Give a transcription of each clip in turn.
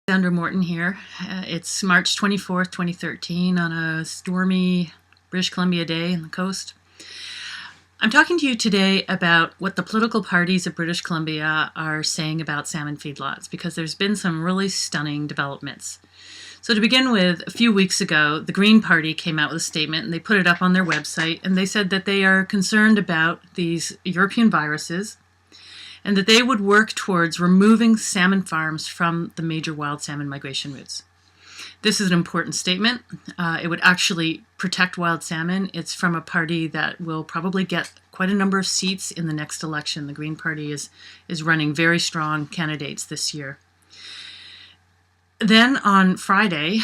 Sandra Morton here. It's March 24th, 2013 on a stormy British Columbia day on the coast. I'm talking to you today about what the political parties of British Columbia are saying about salmon feedlots, because there's been some really stunning developments. So to begin with, a few weeks ago, the Green Party came out with a statement and they put it up on their website, and they said that they are concerned about these European viruses and that they would work towards removing salmon farms from the major wild salmon migration routes. This is an important statement. It would actually protect wild salmon. It's from a party that will probably get quite a number of seats in the next election. The Green Party is running very strong candidates this year. Then on Friday,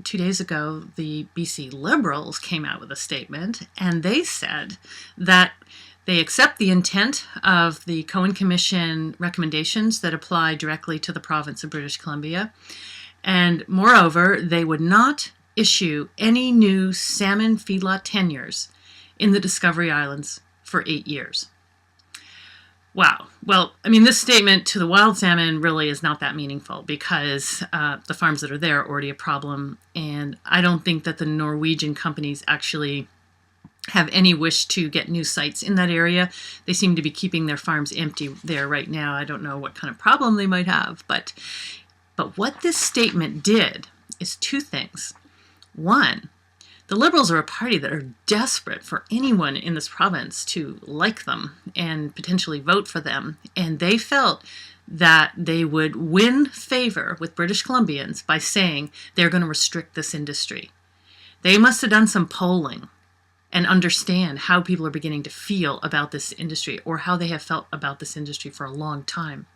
2 days ago, the BC Liberals came out with a statement, and they said that they accept the intent of the Cohen Commission recommendations that apply directly to the province of British Columbia. And moreover, they would not issue any new salmon feedlot tenures in the Discovery Islands for 8 years. Wow. Well, I mean, this statement to the wild salmon really is not that meaningful, because the farms that are there are already a problem. And I don't think that the Norwegian companies actually have any wish to get new sites in that area. They seem to be keeping their farms empty there right now. I don't know what kind of problem they might have, but what this statement did is two things. One, the Liberals are a party that are desperate for anyone in this province to like them and potentially vote for them, and they felt that they would win favor with British Columbians by saying they're going to restrict this industry. They must have done some polling and understand how people are beginning to feel about this industry, or how they have felt about this industry for a long time.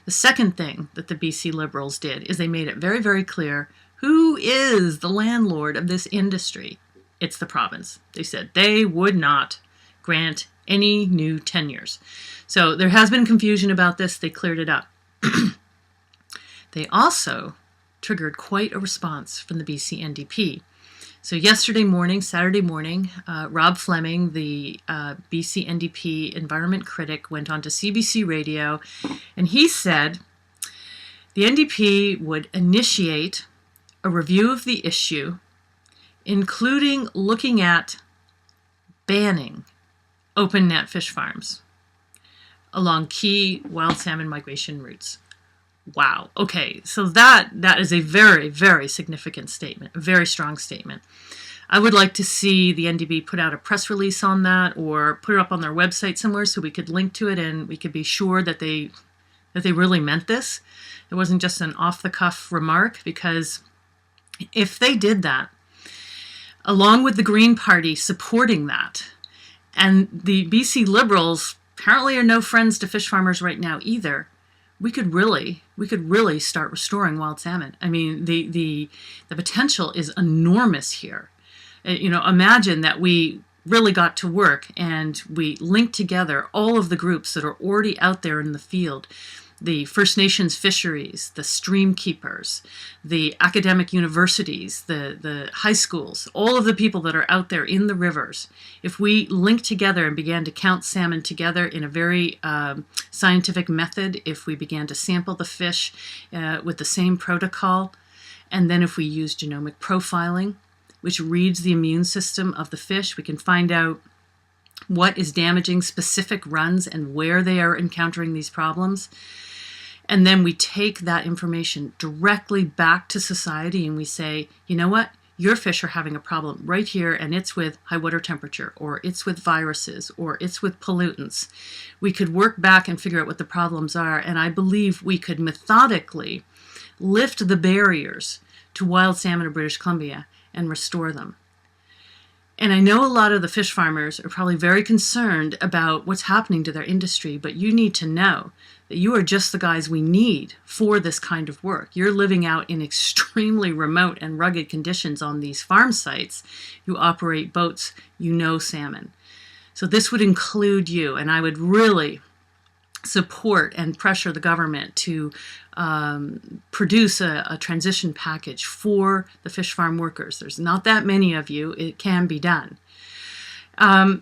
The second thing that the BC Liberals did is they made it very, very clear who is the landlord of this industry. It's the province. They said they would not grant any new tenures. So there has been confusion about this. They cleared it up. They also triggered quite a response from the BC NDP. So Saturday morning, Rob Fleming, the BC NDP environment critic, went on to CBC Radio, and he said the NDP would initiate a review of the issue, including looking at banning open net fish farms along key wild salmon migration routes. Wow. Okay, so that is a very, very significant statement, a very strong statement. I would like to see the NDP put out a press release on that, or put it up on their website somewhere so we could link to it and we could be sure that they really meant this. It wasn't just an off-the-cuff remark, because if they did that, along with the Green Party supporting that, and the BC Liberals apparently are no friends to fish farmers right now either, we could really start restoring wild salmon. I mean, the potential is enormous here. Imagine that we really got to work and we linked together all of the groups that are already out there in the field. The First Nations fisheries, the stream keepers, the academic universities, the high schools, all of the people that are out there in the rivers. If we linked together and began to count salmon together in a very scientific method, if we began to sample the fish with the same protocol, and then if we use genomic profiling, which reads the immune system of the fish, we can find out what is damaging specific runs and where they are encountering these problems. And then we take that information directly back to society and we say, you know what? Your fish are having a problem right here, and it's with high water temperature, or it's with viruses, or it's with pollutants. We could work back and figure out what the problems are, and I believe we could methodically lift the barriers to wild salmon of British Columbia and restore them. And I know a lot of the fish farmers are probably very concerned about what's happening to their industry, but you need to know that you are just the guys we need for this kind of work. You're living out in extremely remote and rugged conditions on these farm sites. You operate boats, you know salmon. So this would include you, and I would really support and pressure the government to produce a transition package for the fish farm workers. There's not that many of you. It can be done.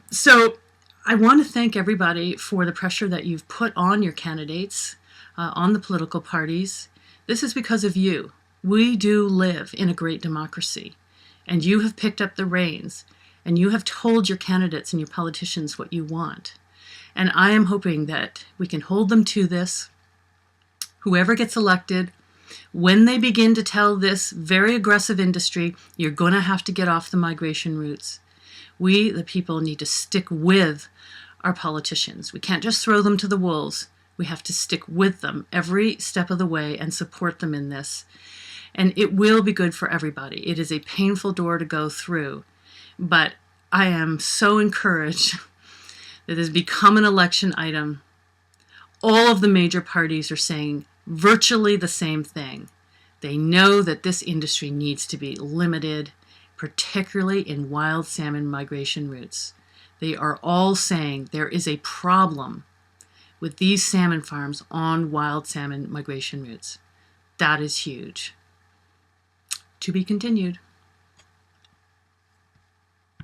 So I want to thank everybody for the pressure that you've put on your candidates, on the political parties. This is because of you. We do live in a great democracy, and you have picked up the reins, and you have told your candidates and your politicians what you want. And I am hoping that we can hold them to this. Whoever gets elected, when they begin to tell this very aggressive industry, you're going to have to get off the migration routes, we, the people, need to stick with our politicians. We can't just throw them to the wolves. We have to stick with them every step of the way and support them in this. And it will be good for everybody. It is a painful door to go through, but I am so encouraged that it has become an election item. All of the major parties are saying virtually the same thing. They know that this industry needs to be limited, particularly in wild salmon migration routes. They are all saying there is a problem with these salmon farms on wild salmon migration routes. That is huge. To be continued.